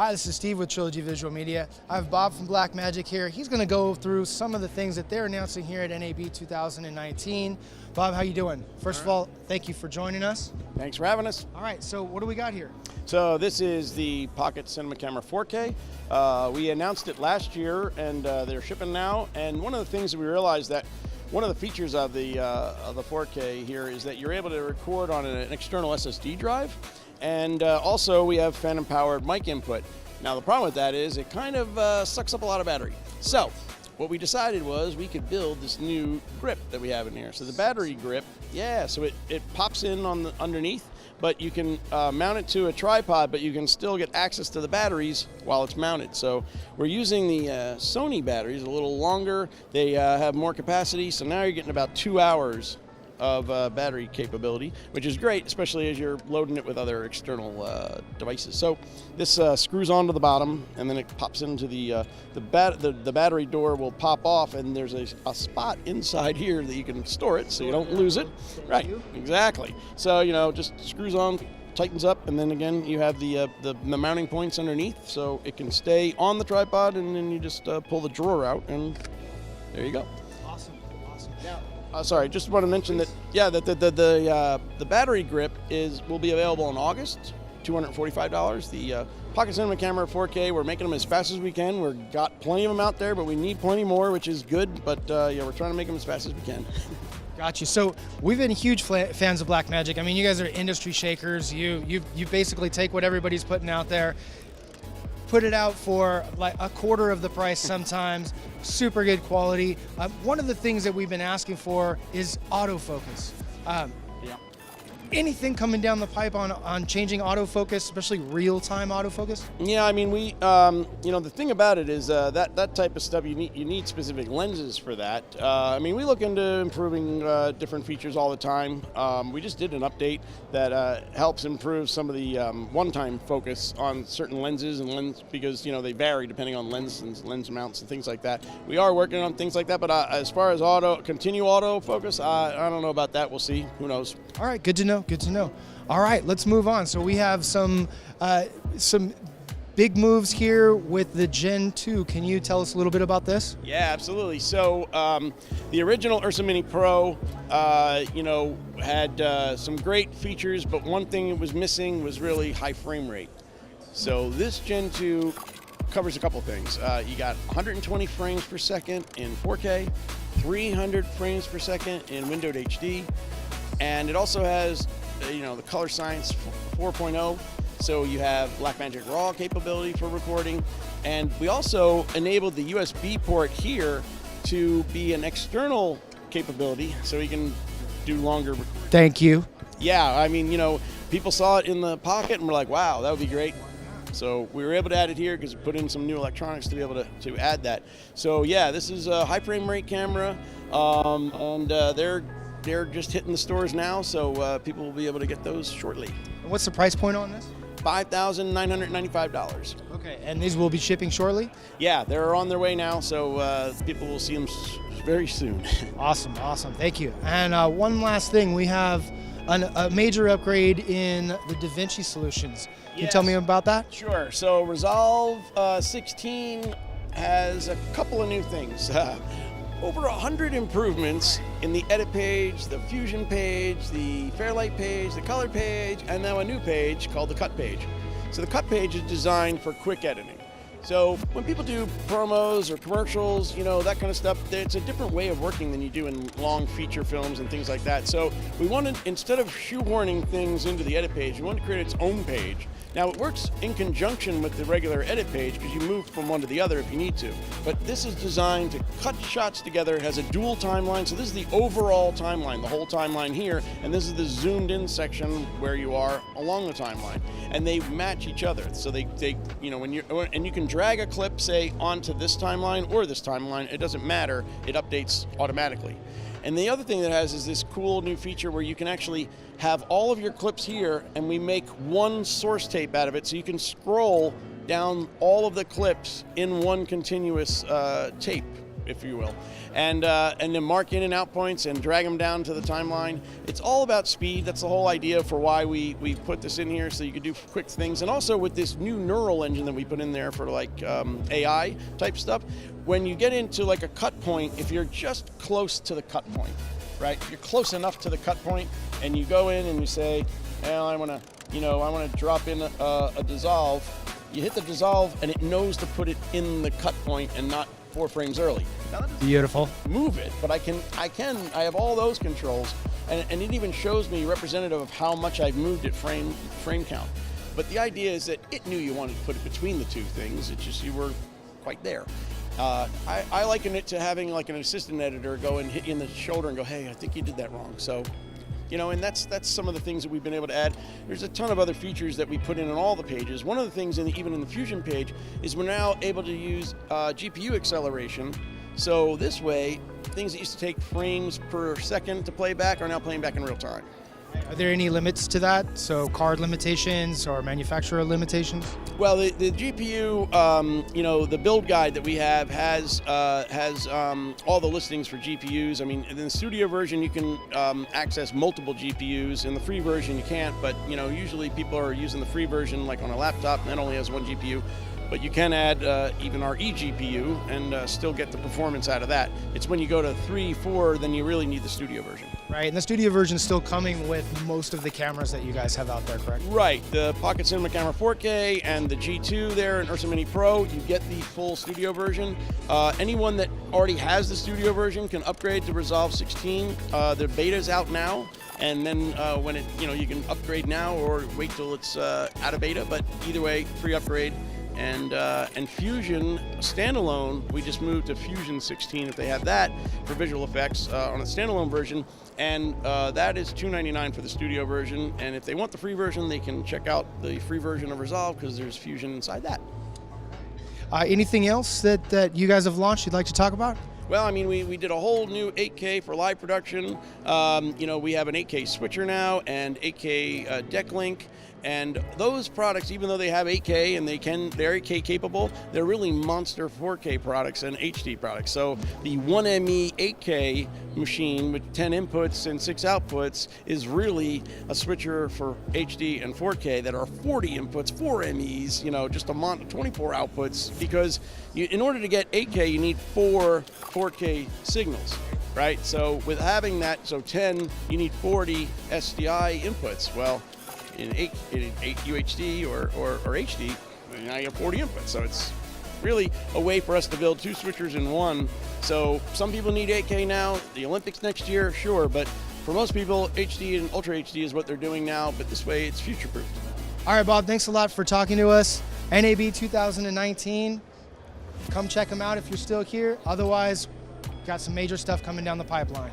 Hi, this is Steve with Trilogy Visual Media. I have Bob from Blackmagic here. He's going to go through some of the things that they're announcing here at NAB 2019. Bob, how you doing? First of all, thank you for joining us. Thanks for having us. All right, so what do we got here? So this is the Pocket Cinema Camera 4K. We announced it last year, and they're shipping now. And one of the things that we realized that one of the features of the 4K here is that you're able to record on an external SSD drive. And also we have phantom-powered mic input. Now the problem with that is it kind of sucks up a lot of battery. So what we decided was we could build this new grip that we have in here. So the battery grip, so it pops in on the underneath, but you can mount it to a tripod, but you can still get access to the batteries while it's mounted. So we're using the Sony batteries, a little longer. They have more capacity, so now you're getting about 2 hours of battery capability, which is great, especially as you're loading it with other external devices. So this screws onto the bottom, and then it pops into the battery door will pop off, and there's a spot inside here that you can store it so you don't lose it. Right, exactly. So just screws on, tightens up, and then again you have the mounting points underneath, so it can stay on the tripod, and then you just pull the drawer out, and there you go. Awesome. Sorry, just want to mention that the battery grip will be available in August, $245. The Pocket Cinema Camera 4K, we're making them as fast as we can. We've got plenty of them out there, but we need plenty more, which is good. But we're trying to make them as fast as we can. Got you. So we've been huge fans of Blackmagic. I mean, you guys are industry shakers. You basically take what everybody's putting out there, put it out for like a quarter of the price sometimes, super good quality. One of the things that we've been asking for is autofocus. Anything coming down the pipe on changing autofocus, especially real-time autofocus? Yeah, I mean, the thing about it is that type of stuff, you need specific lenses for that. I mean, we look into improving different features all the time. We just did an update that helps improve some of the one-time focus on certain lenses because they vary depending on lens mounts and things like that. We are working on things like that, but as far as continue autofocus, I don't know about that. We'll see. Who knows? All right, good to know. Good to know. All right, let's move on. So we have some big moves here with the Gen 2. Can you tell us a little bit about this? Yeah, absolutely. So the original URSA Mini Pro, had some great features, but one thing it was missing was really high frame rate. So this Gen 2 covers a couple things. You got 120 frames per second in 4K, 300 frames per second in windowed HD, and it also has the Color Science 4.0, so you have Blackmagic RAW capability for recording, and we also enabled the USB port here to be an external capability, so you can do longer recording. Thank you. Yeah, I mean, people saw it in the Pocket and were like, wow, that would be great. So we were able to add it here because we put in some new electronics to be able to add that. So yeah, this is a high frame rate camera, and they're just hitting the stores now, so people will be able to get those shortly. And what's the price point on this? $5,995. Okay, and these will be shipping shortly? Yeah, they're on their way now, so people will see them very soon. Awesome. Thank you. And one last thing, we have a major upgrade in the DaVinci solutions. Can you tell me about that? Sure. So Resolve 16 has a couple of new things. Over 100 improvements in the edit page, the fusion page, the Fairlight page, the color page, and now a new page called the cut page. So the cut page is designed for quick editing. So when people do promos or commercials, that kind of stuff, it's a different way of working than you do in long feature films and things like that. So we wanted, instead of shoehorning things into the edit page, we wanted to create its own page. Now it works in conjunction with the regular edit page because you move from one to the other if you need to. But this is designed to cut shots together. It has a dual timeline. So this is the overall timeline, the whole timeline here, and this is the zoomed in section where you are along the timeline. And they match each other. So they and you can drag a clip, say, onto this timeline or this timeline. It doesn't matter. It updates automatically. And the other thing that it has is this cool new feature where you can actually have all of your clips here, and we make one source tape out of it, so you can scroll down all of the clips in one continuous tape. if you will, and then mark in and out points and drag them down to the timeline. It's all about speed. That's the whole idea for why we put this in here, so you can do quick things. And also with this new neural engine that we put in there for like AI type stuff, when you get into like a cut point, if you're just close to the cut point, right? You're close enough to the cut point, and you go in and you say, well, I want to drop in a dissolve. You hit the dissolve, and it knows to put it in the cut point and not 4 frames early. Now, Beautiful. move it, but I have all those controls, and it even shows me representative of how much I've moved it frame count. But the idea is that it knew you wanted to put it between the two things. It's just you weren't quite there. I liken it to having like an assistant editor go and hit you in the shoulder and go, hey, I think you did that wrong. So, and that's some of the things that we've been able to add. There's a ton of other features that we put in on all the pages. One of the things, even in the Fusion page, is we're now able to use GPU acceleration. So this way, things that used to take frames per second to play back are now playing back in real time. Are there any limits to that? So card limitations or manufacturer limitations? Well, the GPU, the build guide that we have has all the listings for GPUs. I mean, in the studio version, you can access multiple GPUs. In the free version, you can't. But usually people are using the free version, like on a laptop, and that only has 1 GPU. But you can add even our eGPU and still get the performance out of that. It's when you go to 3, 4, then you really need the studio version. Right, and the studio version is still coming with most of the cameras that you guys have out there, correct? Right, the Pocket Cinema Camera 4K and the G2 there in URSA Mini Pro, you get the full studio version. Anyone that already has the studio version can upgrade to Resolve 16. The beta's out now, and then when it, you can upgrade now or wait till it's out of beta, but either way, free upgrade. And Fusion standalone, we just moved to Fusion 16 if they have that for visual effects on a standalone version, and that is $299 for the studio version. And if they want the free version, they can check out the free version of Resolve because there's Fusion inside that. Anything else that you guys have launched you'd like to talk about? Well, I mean, we did a whole new 8K for live production. We have an 8K switcher now and 8K deck link. And those products, even though they have 8K and they're 8K capable, they're really monster 4K products and HD products. So the 1ME 8K machine with 10 inputs and 6 outputs is really a switcher for HD and 4K that are 40 inputs, 4 MEs, just a 24 outputs, because in order to get 8K, you need 4 4K signals. Right? So with having that, 10, you need 40 SDI inputs. Well, in 8 UHD or HD, now you have 40 inputs. So it's really a way for us to build 2 switchers in one. So some people need 8K now. The Olympics next year, sure, but for most people, HD and Ultra HD is what they're doing now, but this way it's future-proof. All right, Bob, thanks a lot for talking to us. NAB 2019, come check them out if you're still here. Otherwise, got some major stuff coming down the pipeline.